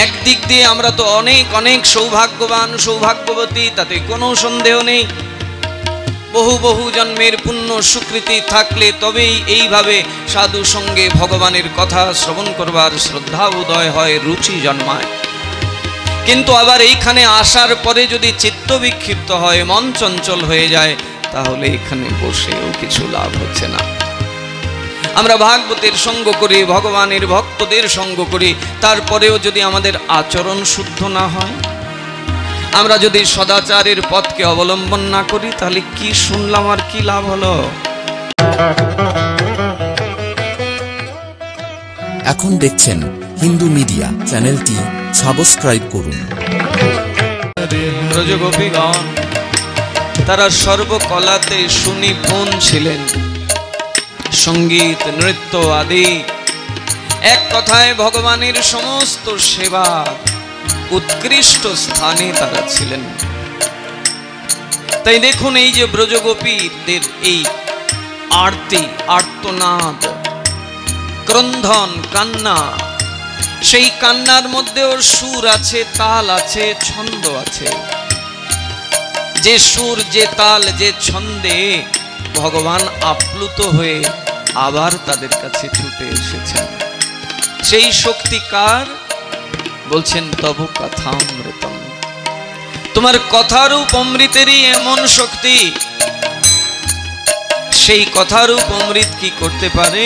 একদিক দিয়ে আমরা তো অনেক অনেক সৌভাগ্যবান সৌভাগ্যবতী, তাতে কোনো সন্দেহ নেই। বহু বহু জন্মের পুণ্য সুকৃতি থাকলে তবেই এইভাবে সাধু সঙ্গে ভগবানের কথা শ্রবণ করবার শ্রদ্ধা উদয় হয়, রুচি জন্মায়। কিন্তু আবার এইখানে আসার পরে যদি চিত্ত বিক্ষিপ্ত হয়, মন চঞ্চল হয়ে যায়, তাহলে এখানে বসেও কিছু লাভ হচ্ছে না। আমরা ভাগবতের সঙ্গ করি, ভগবানের ভক্তদের সঙ্গ করি, তারপরেও যদি আমাদের আচরণ শুদ্ধ না হয়, আমরা যদি সদাচারের পথকে অবলম্বন না করি, তাহলে কি শুনলাম আর কি লাভ হলো? এখন দেখছেন হিন্দু মিডিয়া চ্যানেলটি সাবস্ক্রাইব করুন। ব্রজগোপীগণ তারা সর্বকলাতে সুনিপুণ ছিলেন, সঙ্গীত নৃত্য আদি, এক কথায় ভগবানের সমস্ত সেবা উৎকৃষ্ট স্থানে তারা ছিলেন। তাই দেখুন, এই যে ব্রজগোপীদের এই আরতি, আর্তনাদ, ক্রন্দন, কান্না, সেই কান্নার মধ্যেও সুর আছে, তাল আছে, ছন্দ আছে। যে সুর, যে তাল, যে ছন্দে ভগবান আপ্লুত হয়ে আবার তাদের কাছে ছুটে এসেছেন, সেই শক্তিকার বলছেন তব কথামৃতম। তোমার কথারূপ অমৃতেরই এমন শক্তি, সেই কথারূপ অমৃত কি করতে পারে?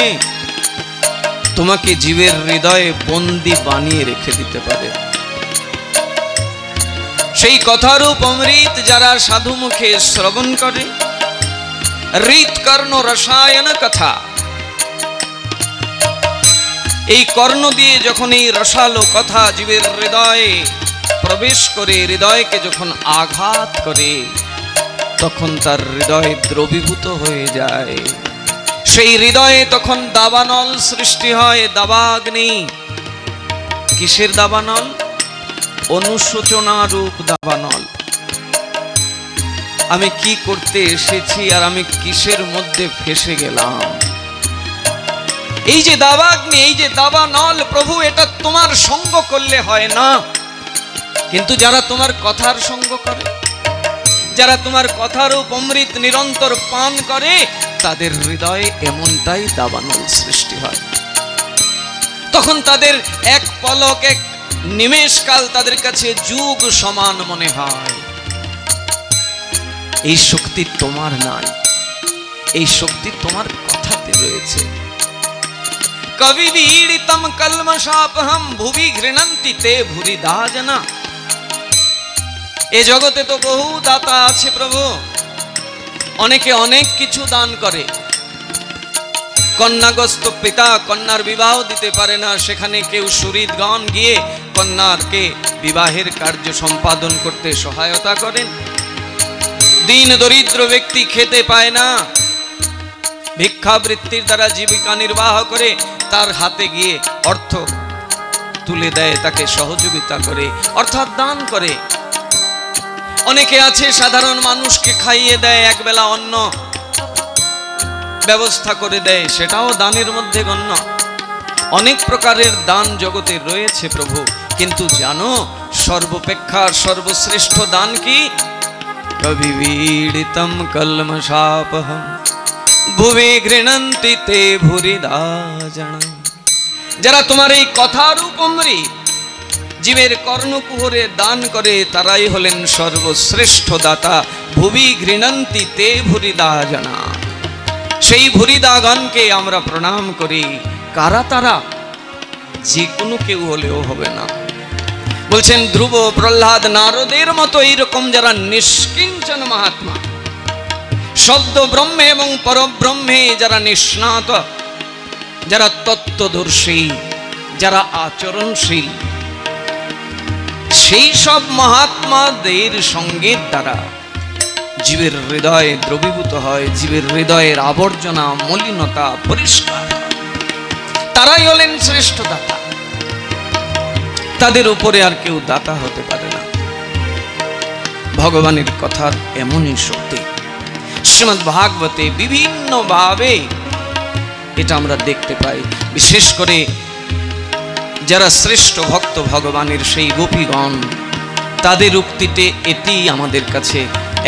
তোমাকে জীবের হৃদয়ে বন্দী বানিয়ে রেখে দিতে পারে। সেই কথারূপ অমৃত যারা সাধু মুখে শ্রবণ করে, হৃৎকর্ণ রসায়ন কথা, এই কর্ণ দিয়ে যখন এই রসালো কথা জীবের হৃদয়ে প্রবেশ করে, হৃদয়কে যখন আঘাত করে, তখন তার হৃদয় দ্রবীভূত হয়ে যায়। সেই হৃদয়ে তখন দাবানল সৃষ্টি হয়, দাবাগ্নি। কিসের দাবানল? অনুশোচনা রূপ দাবানল। আমি কি করতে এসেছি আর আমি কিসের মধ্যে ফেসে গেলাম? এই যে দাবাগ্নি, এই যে দাবানল, প্রভু এটা তোমার সঙ্গ করলে হয় না। কিন্তু যারা তোমার কথার সঙ্গ করে, যারা তোমার কথারূপ অমৃত নিরন্তর পান করে, তাদের হৃদয়ে এমনটাই দাবানল সৃষ্টি হয়। তখন তাদের এক পলক, এক নিমেষকাল তাদের কাছে যুগ সমান মনে হয়। এই শক্তি তোমার নাই, এই শক্তি তোমার কথাতে রয়েছে। কবি বিড়িতম কলমশাপহম ভুবি ঘৃণন্তি তে ভুরিদা জনা। এ জগতে তো বহু দাতা আছে প্রভু, অনেকে অনেক কিছু দান করে। কন্যাগ্রস্ত পিতা কন্যার বিবাহ দিতে পারে না, সেখানে কেউ সুহৃদগণ গিয়ে কন্যাকে বিবাহের কার্য সম্পাদন করতে সহায়তা করেন। দীন দরিদ্র ব্যক্তি খেতে পায় না, ভিক্ষাবৃত্তির দ্বারা জীবিকা নির্বাহ করে, তার হাতে গিয়ে অর্থ তুলে দেয়, তাকে সহযোগিতা করে, অর্থাৎ দান করে। অনেকে আছে সাধারণ মানুষকে খাইয়ে দেয়, একবেলা অন্ন ব্যবস্থা করে দেয়, সেটাও দানের মধ্যে গণ্য। অনেক প্রকারের দান জগতে রয়েছে প্রভু, কিন্তু জানো সর্বপেক্ষা সর্বশ্রেষ্ঠ দান কি? কবিবীড়িতম কলমশাপহম ভুবি ঘৃণন্তি তে ভুরিদা জনা। যারা তোমার এই কথারূপ অমৃত জীবের কর্ণকুহরে দান করে, তারাই হলেন সর্বশ্রেষ্ঠ দাতা। ভুবি ঘৃণন্তি তে ভুরিদা জনা। সেই ভুরিদাগণকে আমরা প্রণাম করি। কারা তারা? যে কোনো কেউ হলেও হবে না। বলছেন ধ্রুব, প্রহ্লাদ, নারদের মতো এইরকম যারা নিষ্কিঞ্চন মহাত্মা, শব্দ ব্রহ্মে এবং পরব্রহ্মে যারা নিষ্ণাত, যারা তত্ত্বদর্শী, যারা আচরণশীল, সেই সব মহাত্মাদের সঙ্গের দ্বারা জীবের হৃদয় দ্রবীভূত হয়, জীবের হৃদয়ের আবর্জনা, মলিনতা পরিষ্কার। তারাই হলেন শ্রেষ্ঠ দাতা। তাদের উপরে আর কেউ দাতা হতে পারে না। ভগবানের কথার এমনই শক্তি। শ্রীমদ্ ভাগবতে বিভিন্ন ভাবে এটা আমরা দেখতে পাই। বিশেষ করে যারা শ্রেষ্ঠ ভক্ত ভগবানের সেই গোপীগণ, তাদের উক্তিতে এটি আমাদের কাছে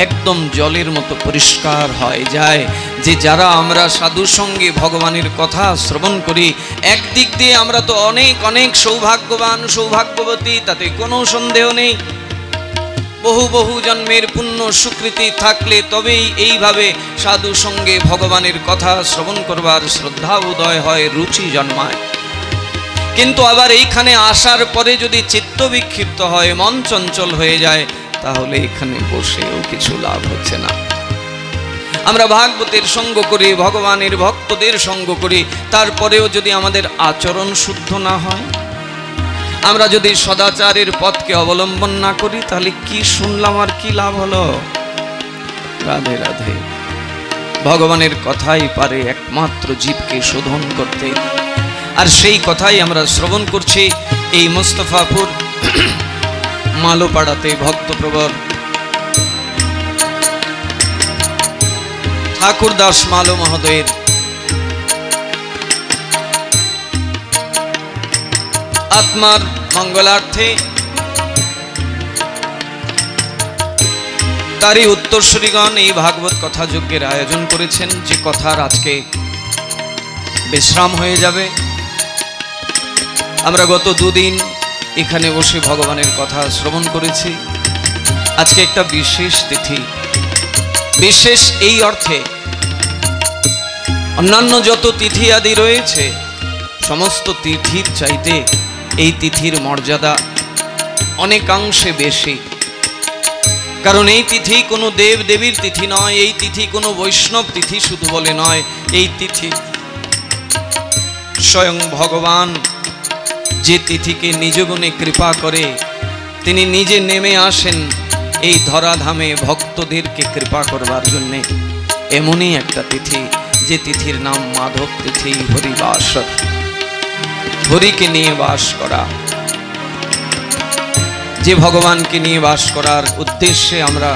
একদম জলের মতো পরিষ্কার হয়ে যায় যে যারা আমরা সাধু সঙ্গে ভগবানের কথা শ্রবণ করি, একদিক দিয়ে আমরা তো অনেক অনেক সৌভাগ্যবান সৌভাগ্যবতী, তাতে কোনো সন্দেহ নেই। বহু বহু জন্মের পুণ্য সুকৃতি থাকলে তবেই এইভাবে সাধু সঙ্গে ভগবানের কথা শ্রবণ করবার শ্রদ্ধা উদয় হয়, রুচি জন্মায়। কিন্তু আবার এইখানে আসার পরে যদি চিত্ত বিক্ষিপ্ত হয়, মন চঞ্চল হয়ে যায়, তাহলে এখানে বসেও কিছু লাভ হচ্ছে না। আমরা ভাগবতের সঙ্গ করি, ভগবানের ভক্তদের সঙ্গ করি, তারপরেও যদি আমাদের আচরণ শুদ্ধ না হয়, আমরা যদি সদাচারের পথকে অবলম্বন না করি, তাহলে কি শুনলাম আর কি লাভ হলো? রাধে রাধে। ভগবানের কথাই পারে একমাত্র জীবকে শোধন করতে, আর সেই কথাই আমরা শ্রবণ করছি এই মোস্তফাপুর মালোপাড়াতে ভক্তপ্রবর ঠাকুরদাস মালো মহোদয়ের আত্মার মঙ্গলার্থে তারই উত্তরসূরিগণ এই ভাগবত কথা যজ্ঞের আয়োজন করেছেন, যে কথার আজকে বিশ্রাম হয়ে যাবে। আমরা গত দুদিন এখানে বসে ভগবানের কথা শ্রবণ করেছি। আজকে একটা বিশেষ তিথি, বিশেষ এই অর্থে অন্যান্য যত তিথি আদি রয়েছে সমস্ত তিথির চাইতে এই তিথির মর্যাদা অনেকাংশে বেশি। কারণ এই তিথি কোনো দেব দেবীর তিথি নয়, এই তিথি কোনো বৈষ্ণব তিথি শুধু বলে নয়, এই তিথি স্বয়ং ভগবান যে তিথিকে নিজ গুণে কৃপা করে, তিনি নিজে নেমে আসেন এই ধরাধামে ভক্তদেরকে কৃপা করবার জন্যে। এমনই একটা তিথি, যে তিথির নাম মাধব তিথি, হরিবাস, হরিকে নিয়ে বাস করা। যে ভগবানকে নিয়ে বাস করার উদ্দেশ্যে আমরা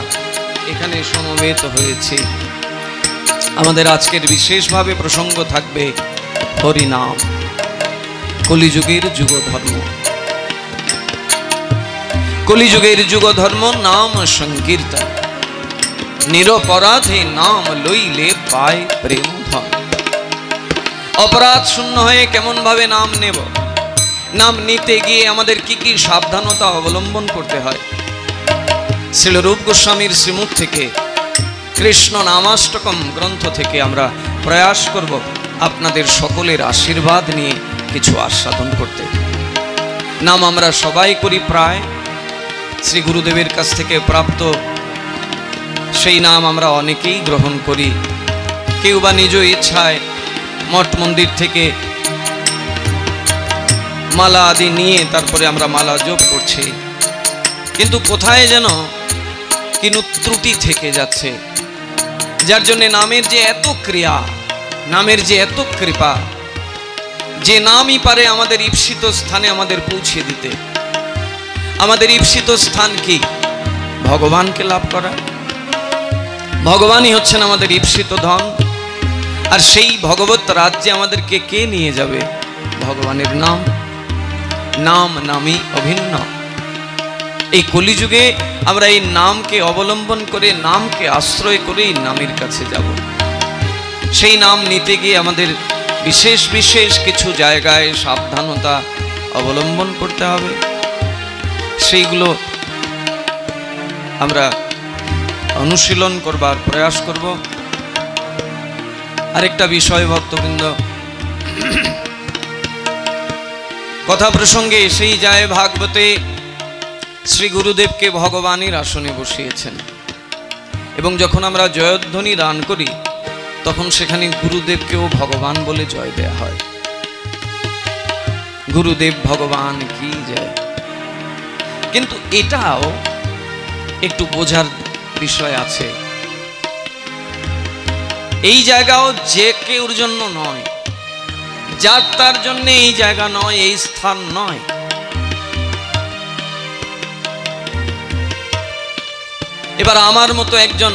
এখানে সমবেত হয়েছি। আমাদের আজকের বিশেষভাবে প্রসঙ্গ থাকবে হরিনাম, কলিযুগের যুগ ধর্ম। কলিযুগের যুগ ধর্ম নাম সংকীর্তন, নিরপরাধে নাম লইলে পায় প্রেম ধন। অপরাধ শূন্য হয়ে কেমন ভাবে নাম নেব? নাম নিতে গিয়ে আমাদের কি কি সাবধানতা অবলম্বন করতে হয়? শ্রীল রূপ গোস্বামীর শ্রীমুখ থেকে, কৃষ্ণ নামাষ্টকম গ্রন্থ থেকে আমরা প্রয়াস করব আপনাদের সকলের আশীর্বাদ নিয়ে কিছু আস্বাদন করতে। নাম আমরা সবাই করি প্রায়, শ্রী গুরুদেবের কাছ থেকে প্রাপ্ত সেই নাম আমরা অনেকেই গ্রহণ করি। কেউ বা নিজ ইচ্ছায় মঠ মন্দির থেকে মালা আদি নিয়ে তারপরে আমরা মালা জপ করছি, কিন্তু কোথায় যেন কিন্তু ত্রুটি থেকে যাচ্ছে, যার জন্য নামের যে এত ক্রিয়া, নামের যে এত কৃপা, যে নামই পারে আমাদের ঈপ্সিত স্থানে আমাদের পৌঁছে দিতে। আমাদের ঈপ্সিত স্থান কি? ভগবানকে লাভ করা। ভগবানই হচ্ছেন আমাদের ঈপ্সিত ধন। আর সেই ভগবত রাজ্যে আমাদেরকে কে নিয়ে যাবে? ভগবানের নাম। নাম নামই অভিন্ন। এই কলিযুগে আমরা এই নামকে অবলম্বন করে, নামকে আশ্রয় করে এই নামের কাছে যাব। সেই নাম নিতে গিয়ে আমাদের বিশেষ বিশেষ কিছু জায়গায় সাবধানতা অবলম্বন করতে হবে। সেইগুলো আমরা অনুশীলন করবার প্রয়াস করব। আরেকটা বিষয় ভক্তবৃন্দ, কথা প্রসঙ্গে এসেই যায়, ভাগবতে শ্রী গুরুদেবকে ভগবানের আসনে বসিয়েছেন, এবং যখন আমরা জয়ধ্বনি দান করি তখন সেখানে গুরুদেবকেও ভগবান বলে জয় দেয়া হয়। গুরুদেব ভগবান কি জয়। কিন্তু এটাও একটু বোঝার বিষয় আছে। এই জায়গাও যে কেউর জন্য নয়, যার তার জন্য এই জায়গা নয়, এই স্থান নয়। এবার আমার মতো একজন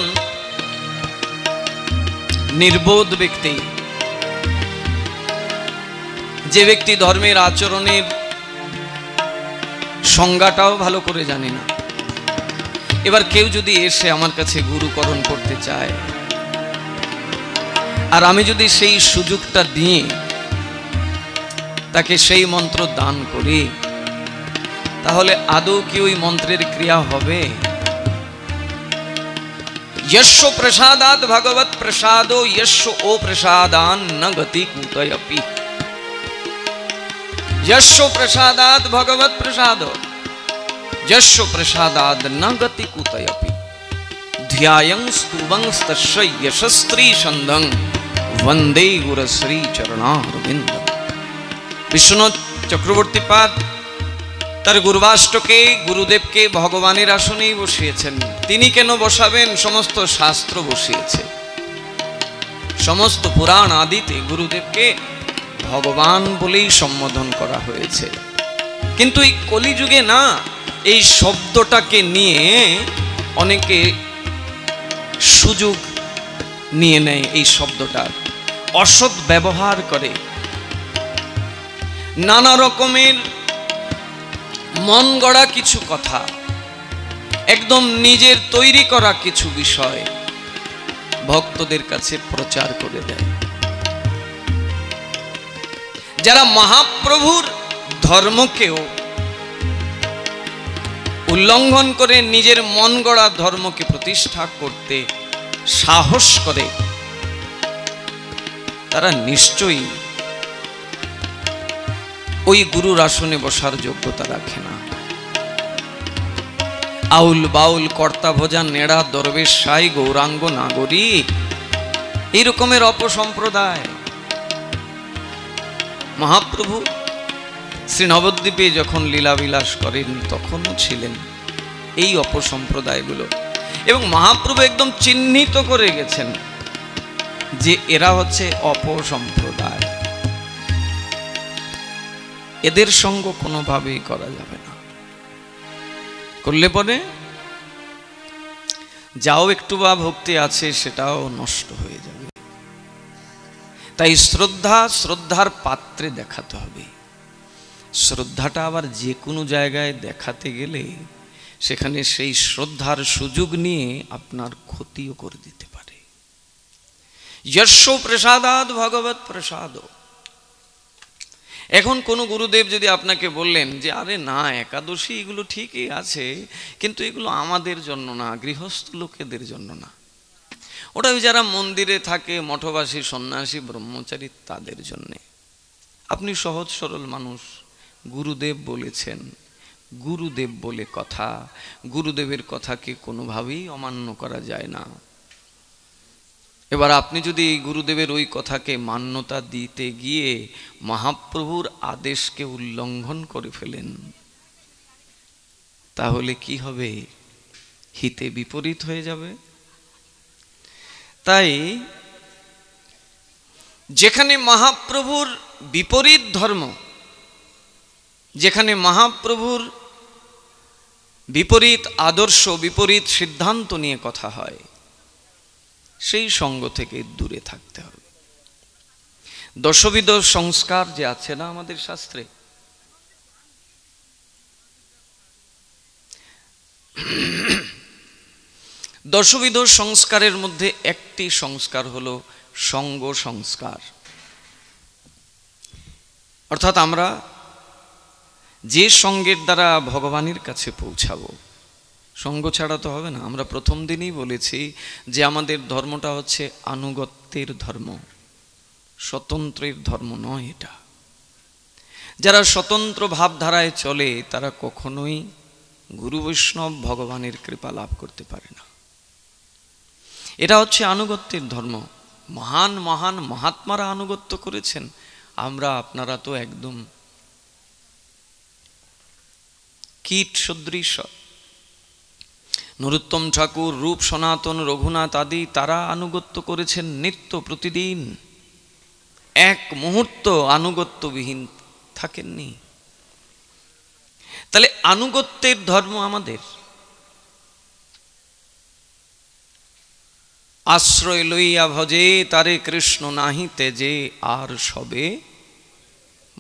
নির্বোধ ব্যক্তি, যে ব্যক্তি ধর্মের আচরণের সংজ্ঞাটাও ভালো করে জানি না। এবার কেউ যদি এসে আমার কাছে গুরুকরণ করতে চায়, আর আমি যদি সেই সুযোগটা দিয়ে তাকে সেই মন্ত্র দান করি, তাহলে আদৌ কি ওই মন্ত্রের ক্রিয়া হবে? यस्य प्रसादात् भगवत प्रसादो यस्य ओ प्रसादान न गति कुतयपि। यस्य प्रसादात् भगवत प्रसादो यस्य प्रसादाद न गति कुतयपि। ध्यायं स्तुवं तस्य यशस्त्री छन्दं वंदे गुरुश्री चरणारविंदं। विश्वनाथ चक्रवर्ती पाद তার গুরুবাষ্টকে গুরুদেবকে ভগবানের আসনেই বসিয়েছেন। তিনি কেন বসাবেন? সমস্ত শাস্ত্র বসিয়েছে, সমস্ত পুরাণ আদিতে গুরুদেবকে ভগবান বলেই সম্বোধন করা হয়েছে। কিন্তু এই কলিযুগে না, এই শব্দটাকে নিয়ে অনেকে সুযোগ নিয়ে নেয়, এই শব্দটার অসৎ ব্যবহার করে, নানা রকমের মন গড়া কিছু কথা, একদম নিজের তৈরি করা কিছু বিষয় ভক্তদের কাছে প্রচার করে দেয়। যারা মহাপ্রভুর ধর্মকেও উল্লঙ্ঘন করে নিজের মন গড়া ধর্মকে প্রতিষ্ঠা করতে সাহস করে, তারা নিশ্চয়ই ওই গুরুর আসনে বসার যোগ্যতা রাখে না। আউল বাউল কর্তা ভোজা নেড়া দরবেশ সাই গৌরাঙ্গ নাগরী, এই রকমের অপসম্প্রদায় মহাপ্রভু শ্রী নবদ্বীপে যখন লীলাবিলাস করেন তখনও ছিলেন এই অপসম্প্রদায়গুলো, এবং মহাপ্রভু একদম চিহ্নিত করে গেছেন যে এরা হচ্ছে অপসম্প্রদায়, এদের সঙ্গ কোনোভাবেই করা যাবে না। করলে পরে যাও একটু বা ভক্তি আছে সেটাও নষ্ট হয়ে যাবে। তাই শ্রদ্ধা শ্রদ্ধার পাত্রে দেখাতে হবে। শ্রদ্ধাটা আবার যে কোনো জায়গায় দেখাতে গেলে সেখানে সেই শ্রদ্ধার সুযোগ নিয়ে আপনার ক্ষতিও করে দিতে পারে। যস্য প্রসাদাৎ ভগবত প্রসাদ। এখন কোনো গুরুদেব যদি আপনাকে বললেন যে আরে না, একাদশী এগুলো ঠিকই আছে, কিন্তু এগুলো আমাদের জন্য না, গৃহস্থ লোকেদের জন্য না, ওটা যারা মন্দিরে থাকে, মঠবাসী সন্ন্যাসী ব্রহ্মচারী, তাদের জন্যে। আপনি সহজ সরল মানুষ, গুরুদেব বলেছেন, গুরুদেব বলে কথা, গুরুদেবের কথাকে কোনোভাবেই অমান্য করা যায় না। এবার আপনি যদি গুরুদেবের ওই কথাকে মান্যতা দিতে গিয়ে মহাপ্রভুর আদেশকে উল্লঙ্ঘন করে ফেলেন, তাহলে কি হবে? হিতে বিপরীত হয়ে যাবে। তাই যেখানে মহাপ্রভুর বিপরীত ধর্ম, যেখানে মহাপ্রভুর বিপরীত আদর্শ, বিপরীত সিদ্ধান্ত নিয়ে কথা হয়, সেই সঙ্গ থেকে দূরে থাকতে হবে। দশবিধ সংস্কার যে আছে না আমাদের শাস্ত্রে, দশবিধ সংস্কারের মধ্যে একটি সংস্কার হলো সঙ্গ সংস্কার। অর্থাৎ আমরা যে সঙ্গের দ্বারা ভগবানের কাছে পৌঁছাবো, সঙ্গ ছাড়া তো হবে না। আমরা প্রথম দিনই বলেছি যে আমাদের ধর্মটা হচ্ছে আনুগত্যের ধর্ম, স্বতন্ত্রের ধর্ম নয় এটা। যারা স্বতন্ত্র ভাবধারায় চলে তারা কখনোই গুরু বৈষ্ণব ভগবানের কৃপা লাভ করতে পারে না। এটা হচ্ছে আনুগত্যের ধর্ম। মহান মহান মহাত্মারা আনুগত্য করেছেন, আমরা আপনারা তো একদম কীট সদৃশ। নরোত্তম ঠাকুর, রূপ সনাতন, রঘুনাথ আদি তারা আনুগত্য করেছেন নিত্য প্রতিদিন, এক মুহূর্ত আনুগত্যবিহীন থাকেননি। তাহলে আনুগত্যের ধর্ম আমাদের। আশ্রয় লইয়া ভজে তারে কৃষ্ণ নাহি তেজে, আর সবে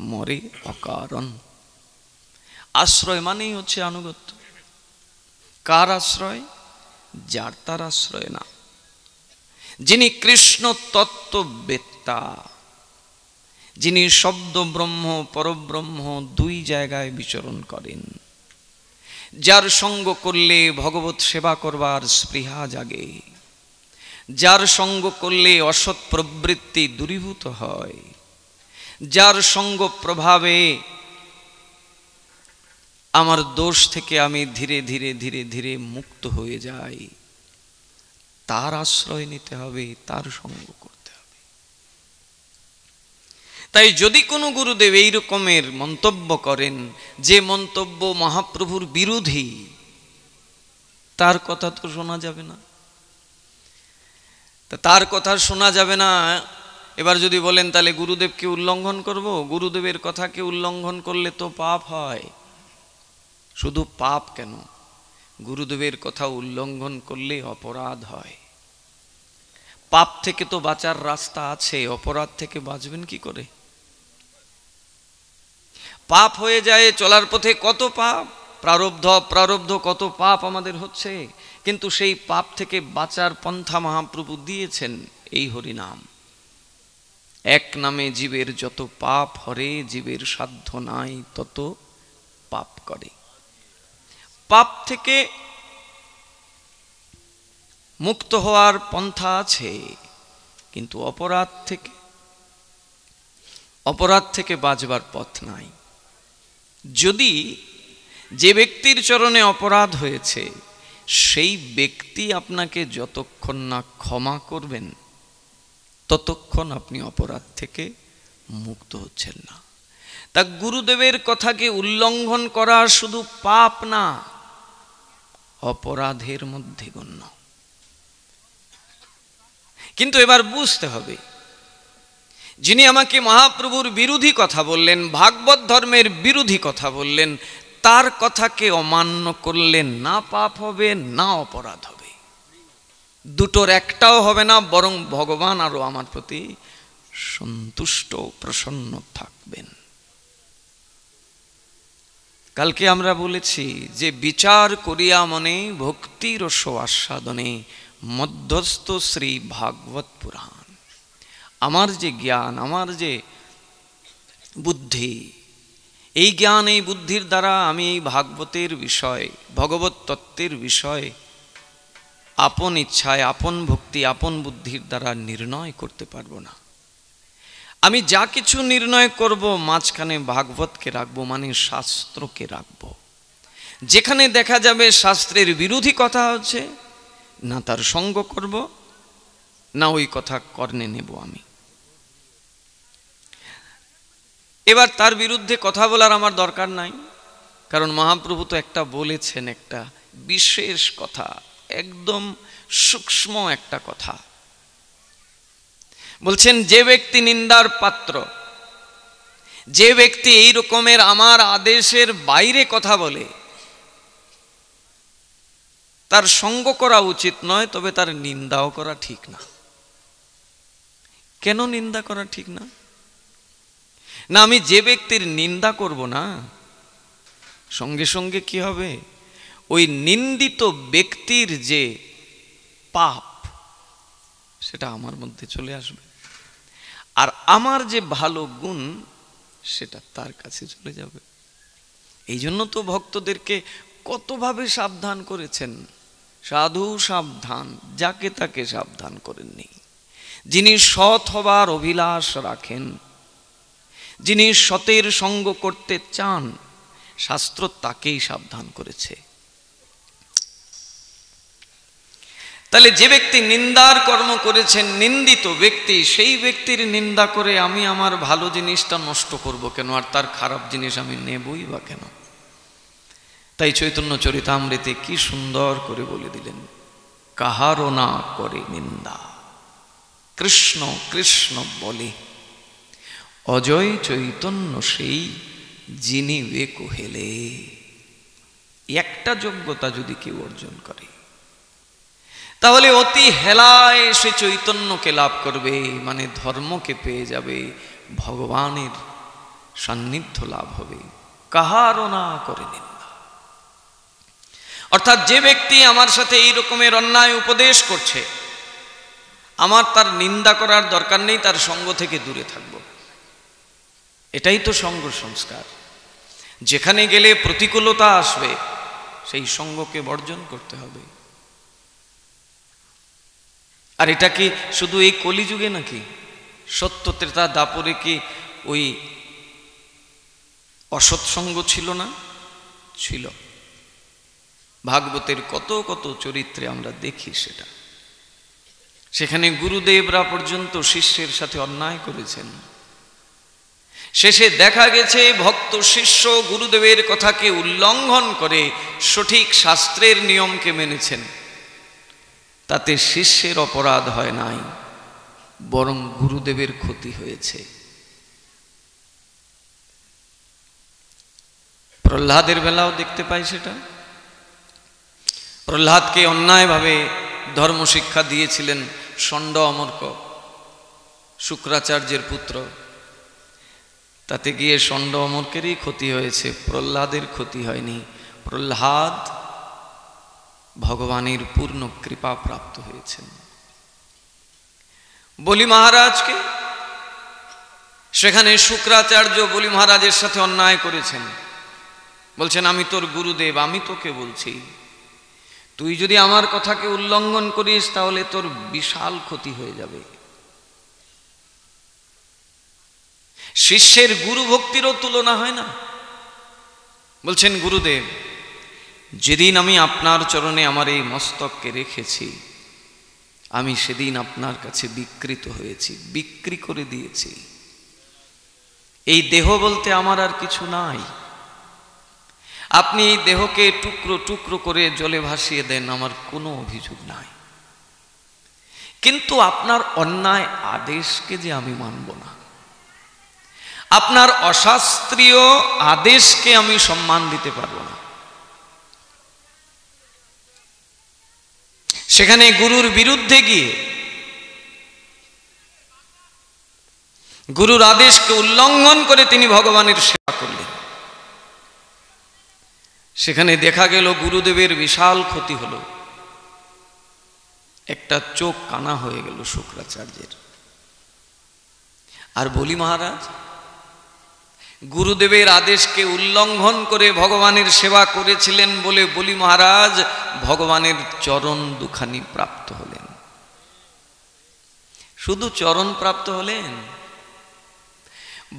মরে অকারণ। আশ্রয় মানেই হচ্ছে আনুগত্য। কার আশ্রয়? যার তার আশ্রয় না। যিনি কৃষ্ণ তত্ত্ববেত্তা, যিনি শব্দ ব্রহ্ম পরব্রহ্ম দুই জায়গায় বিচরণ করেন, যার সঙ্গ করলে ভগবত সেবা করবার স্পৃহা জাগে, যার সঙ্গ করলে অসৎ প্রবৃত্তি দূরীভূত হয়, যার সঙ্গ প্রভাবে আমার দোষ থেকে আমি ধীরে ধীরে ধীরে ধীরে মুক্ত হয়ে যাই, তার আশ্রয় নিতে হবে, তার সঙ্গ করতে হবে। তাই যদি কোনো গুরুদেব এই রকমের মন্তব্য করেন যে মন্তব্য মহাপ্রভুর বিরোধী, তার কথা তো শোনা যাবে না। তার কথা শোনা যাবে না। এবার যদি বলেন তাহলে গুরুদেবকে উল্লঙ্ঘন করব, গুরুদেবের কথাকে উল্লঙ্ঘন করলে তো পাপ হয়। শুধু পাপ কেন, গুরুদেবের কথা উল্লঙ্ঘন করলে অপরাধ হয়। পাপ থেকে তো বাঁচার রাস্তা আছে, অপরাধ থেকে বাঁচবেন কি করে? পাপ হয়ে যায় চলার পথে, কত পাপ, প্রারব্ধ কত পাপ আমাদের হচ্ছে, কিন্তু সেই পাপ থেকে বাঁচার পন্থা মহাপ্রভু দিয়েছেন এই হরিনাম। এক নামে জীবের যত পাপ হরে, জীবের সাধ্য নাই তত পাপ করে। পাপ থেকে মুক্ত হওয়ার পন্থা আছে, কিন্তু অপরাধ থেকে বাঁচবার পথ নাই। যদি যে ব্যক্তির চরণে অপরাধ হয়েছে সেই ব্যক্তি আপনাকে যতক্ষণ না ক্ষমা করবেন ততক্ষণ আপনি অপরাধ থেকে মুক্ত হচ্ছেন না। তা গুরুদেবের কথাকে উল্লঙ্ঘন করা শুধু পাপ না, অপরাধের মধ্যে গণ্য। কিন্তু এবার বুঝতে হবে, যিনি আমাকে মহাপ্রভুর বিরোধী কথা বললেন, ভাগবত ধর্মের বিরোধী কথা বললেন, তার কথাকে অমান্য করলে না পাপ হবে না অপরাধ হবে, দুটোর একটাও হবে না, বরং ভগবান আরো আমার প্রতি সন্তুষ্ট প্রসন্ন থাকবেন। কালকে আমরা বলেছি যে বিচার করিয়া মনে ভক্তি রস আস্বাদনে মধ্যস্থ শ্রী ভাগবত পুরাণ। আমার যে জ্ঞান, আমার যে বুদ্ধি, এই জ্ঞান এই বুদ্ধির দ্বারা আমি এই ভাগবতের বিষয়, ভগবত তত্ত্বের বিষয় আপন ইচ্ছায়, আপন ভক্তি, আপন বুদ্ধির দ্বারা নির্ণয় করতে পারবো না। আমি যা কিছু নির্ণয় করব মাঝখানে ভাগবতকে রাখবো, মানে শাস্ত্রকে রাখবো। যেখানে দেখা যাবে শাস্ত্রের বিরোধী কথা হচ্ছে, না তার সঙ্গ করব, না ওই কথা কর্ণে নেব আমি। এবার তার বিরুদ্ধে কথা বলার আমার দরকার নাই, কারণ মহাপ্রভু তো একটা বলেছেন, একটা বিশেষ কথা, একদম সূক্ষ্ম একটা কথা বলছেন। যে ব্যক্তি নিন্দার পাত্র, যে ব্যক্তি এই রকমের আমার আদেশের বাইরে কথা বলে, তার সঙ্গ করা উচিত নয়, তবে তার নিন্দাও করা ঠিক না। কেন নিন্দা করা ঠিক না? না, আমি যে ব্যক্তির নিন্দা করব না, সঙ্গে সঙ্গে কি হবে, ওই নিন্দিত ব্যক্তির যে পাপ সেটা আমার মধ্যে চলে আসবে, আর আমার যে ভালো গুণ সেটা তার কাছে চলে যাবে। এই জন্য তো ভক্তদেরকে কতভাবে সাবধান করেছেন। সাধু সাবধান, যাকে তাকে সাবধান করেননি। যিনি সৎ হবার অভিলাষ রাখেন, যিনি সতের সঙ্গ করতে চান, শাস্ত্র তাকেই সাবধান করেছে। তাহলে যে ব্যক্তি নিন্দার কর্ম করেছেন, নিন্দিত ব্যক্তি, সেই ব্যক্তির নিন্দা করে আমি আমার ভালো জিনিসটা নষ্ট করব কেন, আর তার খারাপ জিনিস আমি নেবই বা কেন? তাই চৈতন্য চরিতামৃতে কি সুন্দর করে বলে দিলেন, কাহারও না করে নিন্দা, কৃষ্ণ কৃষ্ণ বলে, অজয় চৈতন্য সেই যিনি বে কহেলে। একটা যোগ্যতা যদি কেউ অর্জন করে, তাহলে অতি হেলায় সে চৈতন্যকে লাভ করবে, মানে ধর্মকে পেয়ে যাবে, ভগবানের সান্নিধ্য লাভ হবে। কাহারও না করে নিন্দা। অর্থাৎ যে ব্যক্তি আমার সাথে এই রকমের অন্যায় উপদেশ করছে, আমার তার নিন্দা করার দরকার নেই, তার সঙ্গ থেকে দূরে থাকব। এটাই তো সঙ্গ সংস্কার। যেখানে গেলে প্রতিকূলতা আসবে সেই সঙ্গকে বর্জন করতে হবে। আর এটা কি শুধু এই কলিযুগে নাকি? সত্য ত্রেতা দাপরে কি ওই অসৎসঙ্গ ছিল না? ছিল। ভাগবতের কত কত চরিত্রে আমরা দেখি সেটা। সেখানে গুরুদেবরা পর্যন্ত শিষ্যের সাথে অন্যায় করেছেন। শেষে দেখা গেছে ভক্ত শিষ্য গুরুদেবের কথাকে উল্লঙ্ঘন করে সঠিক শাস্ত্রের নিয়মকে মেনেছেন। তাতে শিষ্যের অপরাধ হয় নাই, বরং গুরুদেবের ক্ষতি হয়েছে। প্রহ্লাদের বেলাও দেখতে পাই সেটা। প্রহ্লাদকে অন্যায়ভাবে ধর্মশিক্ষা দিয়েছিলেন ষণ্ড অমর্ক, শুক্রাচার্যের পুত্র। তাতে গিয়ে ষণ্ড অমর্কেরই ক্ষতি হয়েছে, প্রহ্লাদের ক্ষতি হয়নি। প্রহ্লাদ ভগবানের পূর্ণ কৃপা প্রাপ্ত হয়েছেন। বলি মহারাজকে, সেখানে শুক্রাচার্য বলি মহারাজের সাথে অন্যায় করেছেন। বলছেন, আমি তোর গুরুদেব, আমি তোকে বলছি, তুই যদি আমার কথাকে উল্লঙ্ঘন করিস তাহলে তোর বিশাল ক্ষতি হয়ে যাবে। শিষ্যের গুরু ভক্তিরও তুলনা হয় না। বলছেন, গুরুদেব, যেদিন আমি আপনার চরণে আমার এই মস্তককে রেখেছি, আমি সেদিন আপনার কাছে বিকৃত হয়েছি, বিক্রি করে দিয়েছি। এই দেহ বলতে আমার আর কিছু নাই। আপনি এই দেহকে টুকরো টুকরো করে জলে ভাসিয়ে দেন, আমার কোনো অভিযোগ নাই। কিন্তু আপনার অন্যায় আদেশকে যে আমি মানব না, আপনার অশাস্ত্রীয় আদেশকে আমি সম্মান দিতে পারবো না। সেখানে গুরুর বিরুদ্ধে গিয়ে, গুরুর আদেশকে উল্লঙ্ঘন করে তিনি ভগবানের সেবা করলেন। সেখানে দেখা গেল গুরুদেবের বিশাল ক্ষতি হলো। একটা চোখ কানা হয়ে গেল শুক্রাচার্যের। আর বলি মহারাজ গুরুদেবের আদেশকে উল্লঙ্ঘন করে ভগবানের সেবা করেছিলেন বলে বলি মহারাজ ভগবানের চরণ দুখানি প্রাপ্ত হলেন। শুধু চরণ প্রাপ্ত হলেন,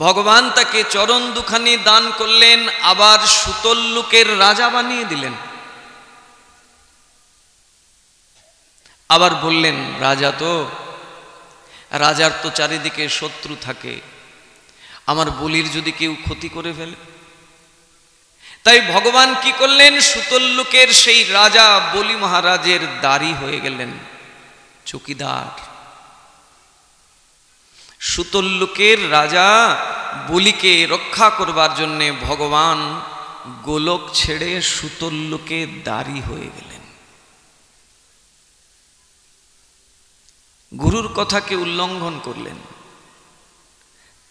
ভগবান তাকে চরণ দুখানি দান করলেন, আবার সুতোল্লুকের রাজা বানিয়ে দিলেন। আবার বললেন, রাজার তো চারিদিকে শত্রু থাকে, আমার বলির যদি কেউ ক্ষতি করে ফেলে। তাই ভগবান কি করলেন, সুতোল্লুকের সেই রাজা বলি মহারাজের দাঁড়ি হয়ে গেলেন, চৌকিদার। সুতোল্লুকের রাজা বলিকে রক্ষা করবার জন্য ভগবান গোলক ছেড়ে সুতোল্লুকে দাঁড়ি হয়ে গেলেন। গুরুর কথাকে উল্লঙ্ঘন করলেন,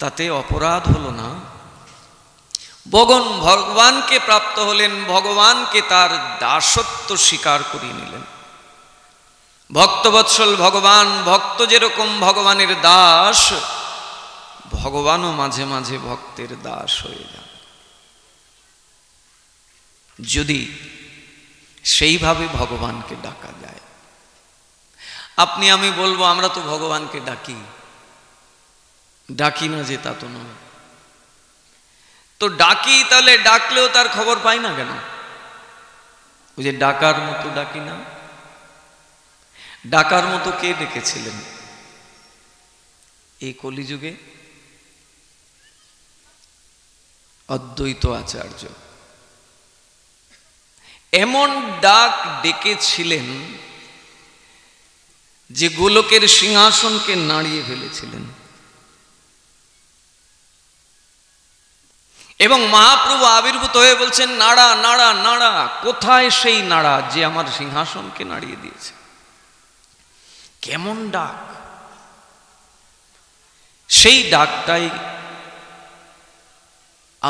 তাতে অপরাধ হলো না, ভগবানকে প্রাপ্ত হলেন, ভগবানকে তার দাসত্ব স্বীকার করিয়ে নিলেন। ভক্তবৎসল ভগবান, ভক্ত যেরকম ভগবানের দাস, ভগবানও মাঝে মাঝে ভক্তের দাস হয়ে যান, যদি সেইভাবে ভগবানকে ডাকা যায়। আপনি আমি বলবো আমরা তো ভগবানকে ডাকি না যে তা তো নয়। তো ডাকি, তাহলে ডাকলেও তার খবর পাই না কেন? ওই যে ডাকার মতো ডাকি না, ডাকার মতো কে ডেকেছিলেন এই কলিযুগে? অদ্বৈত আচার্য এমন ডাক ডেকেছিলেন যে গোলকের সিংহাসনকে নাড়িয়ে ফেলেছিলেন। এবং মহাপ্রভু আবির্ভূত হয়ে বলছেন, নাড়া নাড়া নাড়া। কোথায় সেই নাড়া যে আমার সিংহাসনকে নাড়িয়ে দিয়েছে? কেমন ডাক! সেই ডাকটাই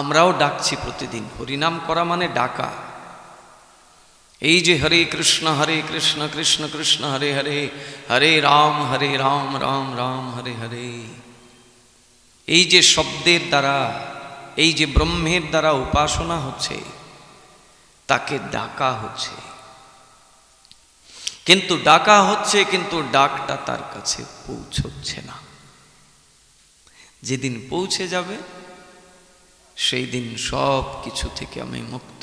আমরাও ডাকছি প্রতিদিন। হরিনাম করা মানে ডাকা। এই যে হরে কৃষ্ণ কৃষ্ণ কৃষ্ণ হরে হরে, হরে রাম রাম রাম হরে হরে, এই যে শব্দের দ্বারা, এই যে ব্রহ্মের দ্বারা উপাসনা হচ্ছে, তাকে ডাকা হচ্ছে। কিন্তু ডাকা হচ্ছে, কিন্তু ডাকটা তার কাছে পৌঁছচ্ছে না। যেদিন পৌঁছে যাবে সেই দিন সব কিছু থেকে আমি মুক্ত,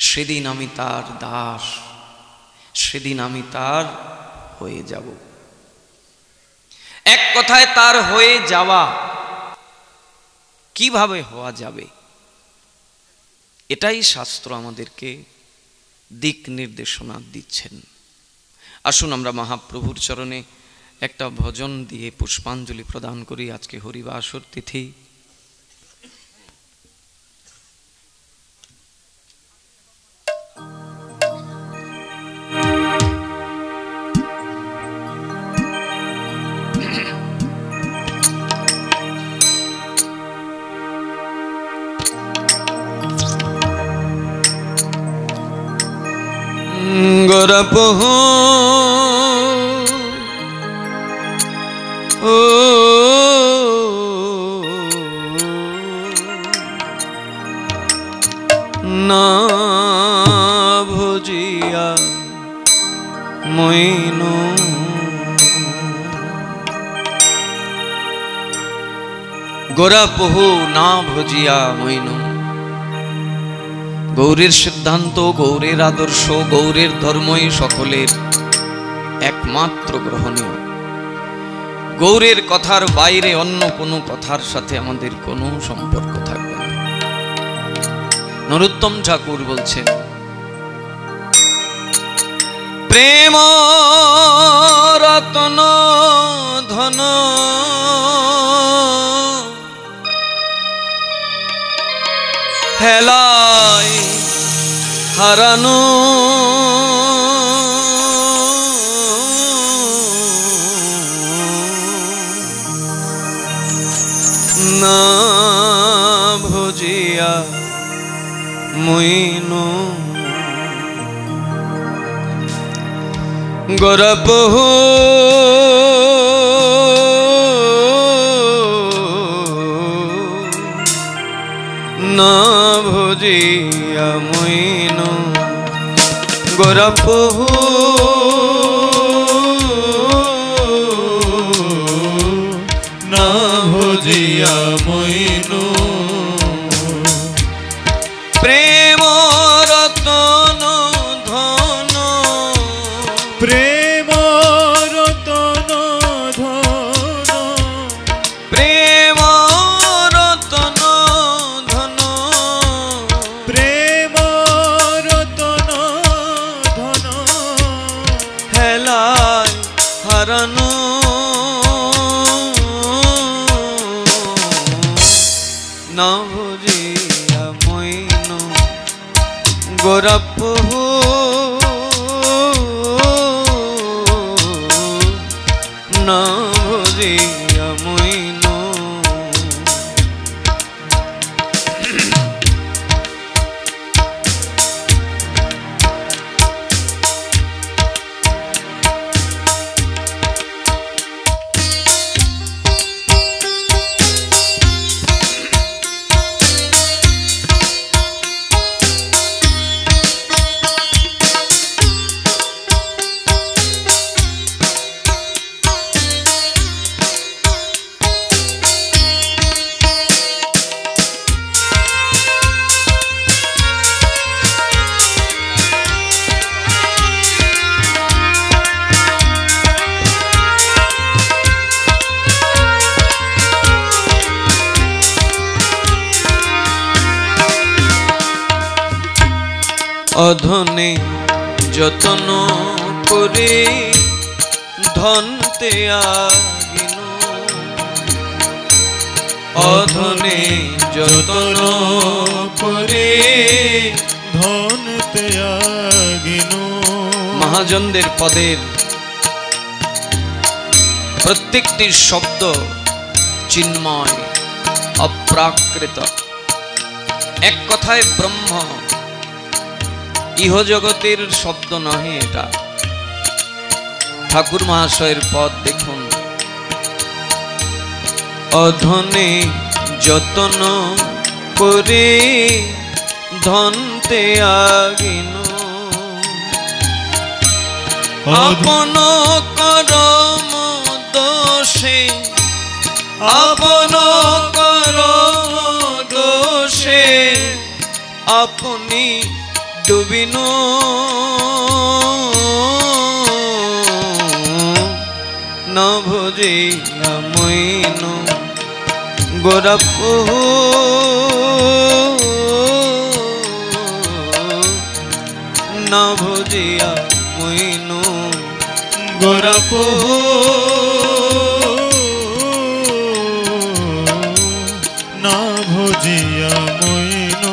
সেদিন আমি তার দাস, সেদিন আমি তার হয়ে যাব। এক কথায় তার হয়ে যাওয়া। কিভাবে হওয়া যাবে, এটাই শাস্ত্র আমাদেরকে দিক নির্দেশনা দিচ্ছেন। আসুন আমরা মহাপ্রভুর চরণে একটা ভজন দিয়ে পুষ্পাঞ্জলি প্রদান করি। আজকে হরিবাসর তিথি। গোরপহ ও না ভজিয়া মইনু, গোরপহ না ভজিয়া মইনু। গৌরের সিদ্ধান্ত, গৌরের আদর্শ, গৌরের ধর্মই সকলের একমাত্র গ্রহণীয়। গৌরের কথার বাইরে অন্য কোনো কথার সাথে আমাদের কোনো সম্পর্ক থাকবে না। নরোত্তম ঠাকুর বলছেন, প্রেম রতন ধন হেলায় হারানো, না ভজিয়া মইনু। গোরপহ না ভজিয়া মইনু, গোরপহ না ভজিয়া মইনু। প্রেম রতন ধন, প্রেম রতন ধন, প্রেম রতন ধন, প্রেম রতন ধন হেলায় হারানো, না ভজিয়া মইনু। গোরপহ না ভজিয়া মইনু। অধনে যতন করে ধনতে আগিনু, অধনে যতন করে ধনতে আগিনু। মহাজনদের পদের প্রত্যেকটি শব্দ চিন্ময়, অপ্রাকৃত, এক কথায় ব্রহ্ম, ইহজগতের শব্দ নহে এটা। ঠাকুর মহাশয়ের পদ দেখুন, অধনে যতন করে ধনতে আগিন, আপন করম দোষে, আপন করম দোষে আপনি ডুবিন, না ভজিয়া মইন গোরাপু, না ভজিয়া মইন গোরাপু, না ভজিয়া মইন।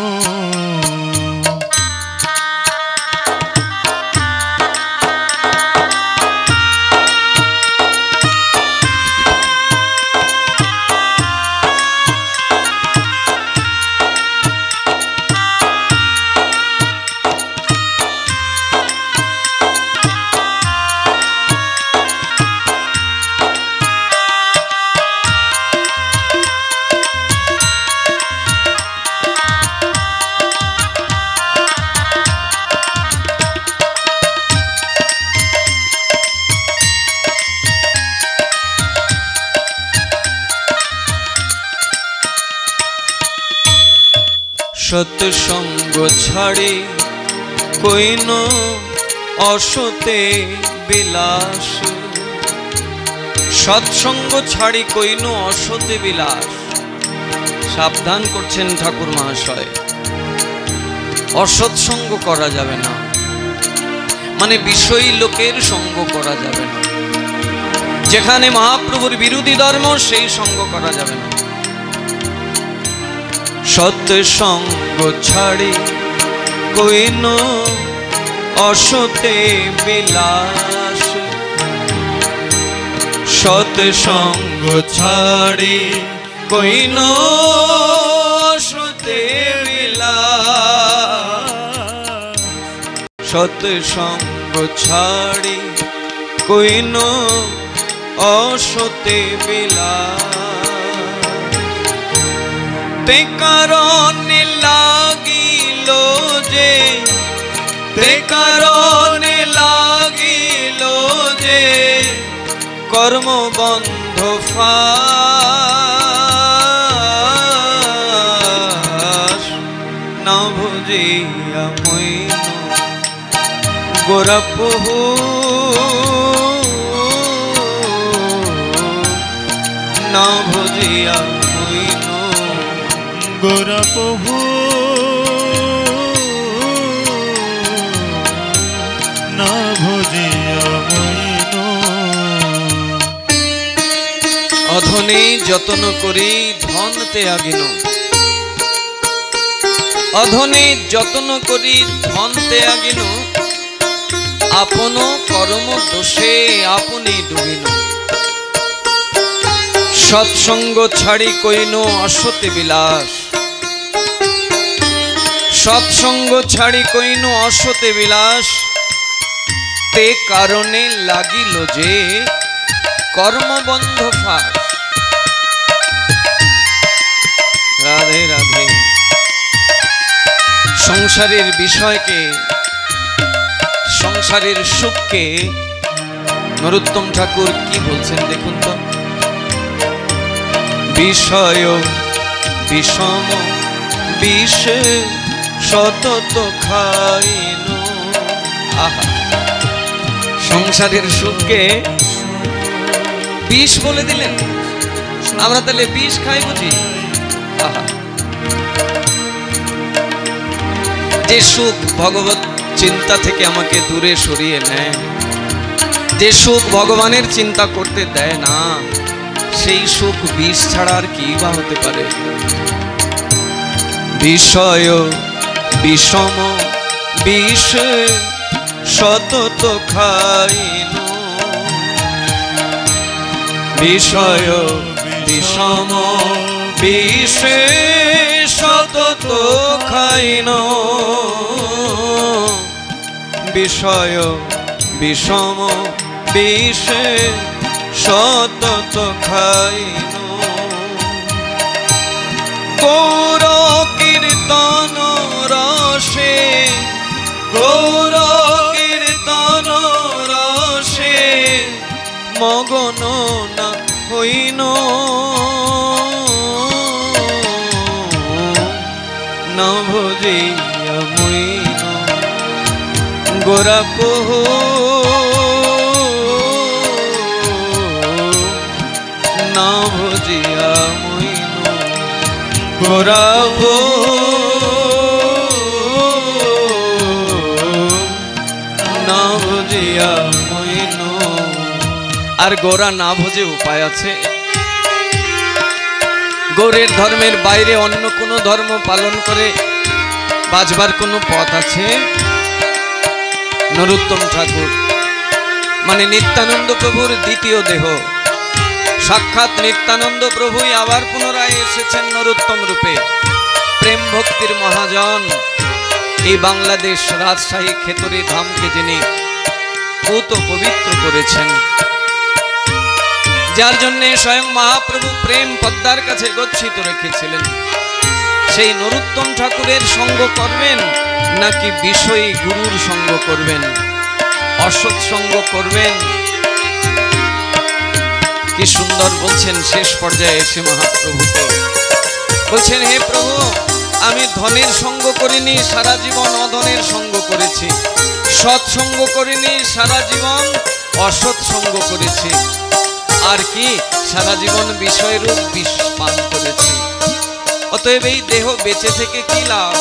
সৎসঙ্গ ছাড়ি কইন অসতে বিলাস, সৎসঙ্গ ছাড়ি কইন অসতে বিলাস। সাবধান করছেন ঠাকুর মহাশয়, অসৎসঙ্গ করা যাবে না, মানে বিষয়ী লোকের সঙ্গ করা যাবে না। যেখানে মহাপ্রভুর বিরোধী ধর্ম সেই সঙ্গ করা যাবে না। সৎসঙ্গ ছাড়ি কইন অসতে বিলাস, সৎসঙ্গ ছাড়ি কইন অসতে বিলাস, সৎসঙ্গ ছাড়ি কইন অসতে বিলাস। তে কারণে লাগিল যে, তে কারণে লাগিল যে কর্মবন্ধ ফাঁস, না ভজিয়া মইন গোরাপু, না ভজিয়া মইন গোরাপু, না ভজিয়া মইন। অধনে যতন করি ধনতে আগিন, অধনে যতন করি ধনতে আগিন, আপন কর্ম দোষে আপনি ডুবিন। সৎসঙ্গ ছাড়ি কইন অসতে বিলাস, সৎসঙ্গ ছাড়ি কইন অসতে বিলাস। তে কারণে লাগিল যে কর্মবন্ধ ফাঁস। রাধে রাধে। সংসারের বিষয়কে, সংসারের সুখকে নরোত্তম ঠাকুর কি বলছেন দেখুন তো। বিষয় বিষম বিষ সতত খাইন। আহা, সংসারের সুখকে বিষ বলে দিলেন। আমরা তাহলে বিষ খাই বুঝি? আহা, যে সুখ ভগবত চিন্তা থেকে আমাকে দূরে সরিয়ে নেয়, যে সুখ ভগবানের চিন্তা করতে দেয় না, সেই সুখ বিষ ছাড়া আর কি বা হতে পারে? বিষয় বিষম বিষ সতত খাইন। বিষয় বিষম বিষে সতত খাইন বিষয় বিষম বিষে সতত খাইন গৌর কীর্তন রসে গৌর কীর্তন রসে মগন না হইন না ভজিয়া মইন গোরাপ না ভজিয়া মইন গোরাপ না ভজিয়া মইন। আর গোরা না ভোজে উপায় আছে? গৌরের ধর্মের বাইরে অন্য কোনো ধর্ম পালন করে বাঁচবার কোনো পথ আছে? নরোত্তম ঠাকুর মানে নিত্যানন্দ প্রভুর দ্বিতীয় দেহ, সাক্ষাৎ নিত্যানন্দ প্রভুই আবার পুনরায় এসেছেন নরোত্তম রূপে। প্রেম ভক্তির মহাজন এই বাংলাদেশ রাজশাহী খেতড়ি ধামকে যিনি পুত পবিত্র করেছেন, যার জন্যে স্বয়ং মহাপ্রভু প্রেম পদ্মার কাছে গচ্ছিত রেখেছিলেন, সেই নরোত্তম ঠাকুরের সঙ্গ করবেন নাকি বিষয়ী গুরুর সঙ্গ করবেন, অসৎ সঙ্গ করবেন? কি সুন্দর বলছেন শেষ পর্যায়ে এসে মহাপ্রভুকে, বলছেন হে প্রভু, আমি ধনের সঙ্গ করিনি, সারা জীবন অধনের সঙ্গ করেছি, সৎসঙ্গ করিনি, সারা জীবন অসৎ সঙ্গ করেছি, আর কি সারা জীবন বিষয়রূপ বিষ পান করেছি। অতএব এই দেহ বেঁচে থেকে কি লাভ?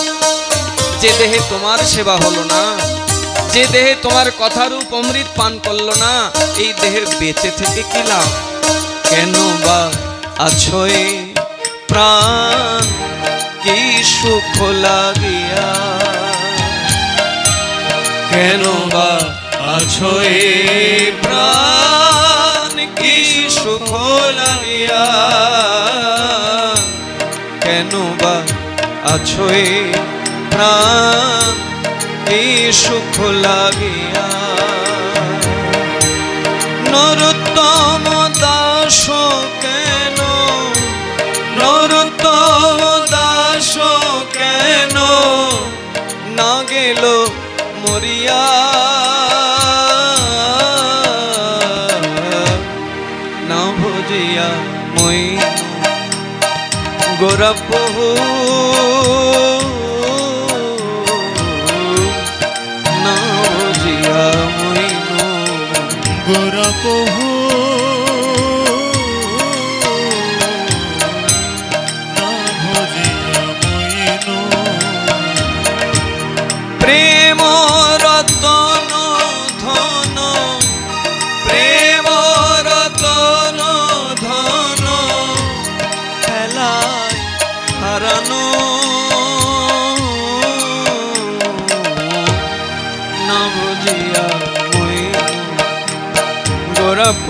যে দেহে তোমার সেবা হলো না, যে দেহে তোমার কথারূপ অমৃত পান করলো না, এই দেহের বেঁচে থেকে কি লাভ? কেন বা আছো এ প্রাণ কি সুখ লাগিয়া, কেন বা আছো এ প্রাণ কি সুখ লাগিয়া, কেন বা আছো এ প্রাণ কি সুখ লাগিয়া। নরোত্তম দাস কেন, নরোত্তম দাস কেন না গেল মরিয়া, না ভজিয়া মইন গোরাপ না ভজিয়া মইন গোরাপ না ভজিয়া মইন প্রেম রতন ধন, প্রেম রতন ধন খেলায় হারানো না বুঝিয়া মইন গোরাপ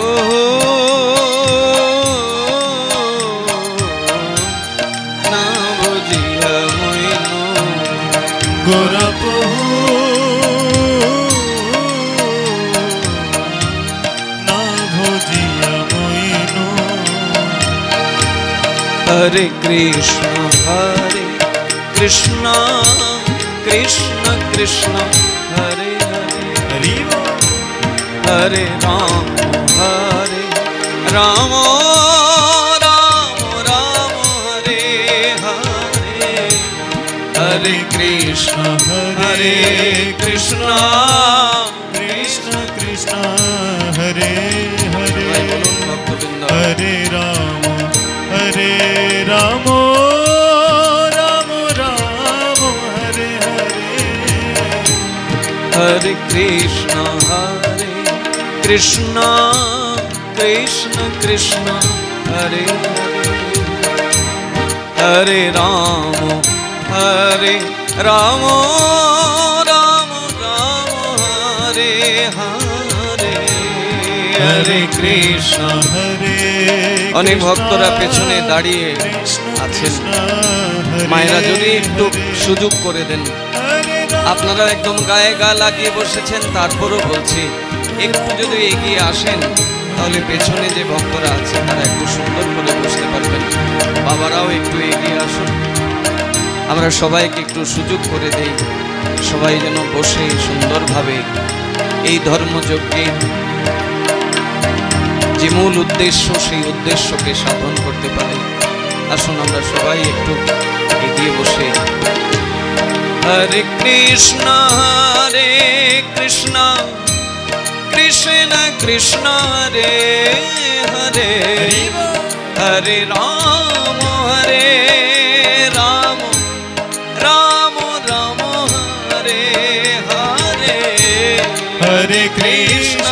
না বুঝিয়া মইন গোরাপ না ভজিয়া মইন। হরে কৃষ্ণ হরে কৃষ্ণ কৃষ্ণ কৃষ্ণ হরে হরে, হরি বল। হরে রাম রাম রাম রাম হরে হরে, হরে কৃষ্ণ হরে কৃষ্ণ কৃষ্ণ কৃষ্ণ হরে হরে, বলুন ভক্তবৃন্দ, হরে রাম রাম রাম রাম হরে হরে, হরে কৃষ্ণ কৃষ্ণ কৃষ্ণ কৃষ্ণ হরে হরে, হরে রাম রাম রাম হরে হরে, হরে কৃষ্ণ হরে অনেক ভক্তরা পেছনে দাঁড়িয়ে আছেন, মায়েরা যদি একটু সুযোগ করে দেন। আপনারা একদম গায়ে গা লাগিয়ে বসেছেন, তারপরও বলছি একটু যদি এগিয়ে আসেন তাহলে পেছনে যে ভক্তরা আছে তারা একটু সুন্দর করে বসতে পারবেন। বাবারাও একটু এগিয়ে আসুন, আমরা সবাইকে একটু সুযোগ করে দেই, সবাই যেন বসে সুন্দরভাবে এই ধর্মযজ্ঞের যে মূল উদ্দেশ্য সেই উদ্দেশ্যকে সাধন করতে পারে। আসুন আমরা সবাই একটু এগিয়ে বসে হরে কৃষ্ণ কৃষ্ণ কৃষ্ণ হরে হরে, হরে রাম রাম রাম হরে হরে, हरे कृष्ण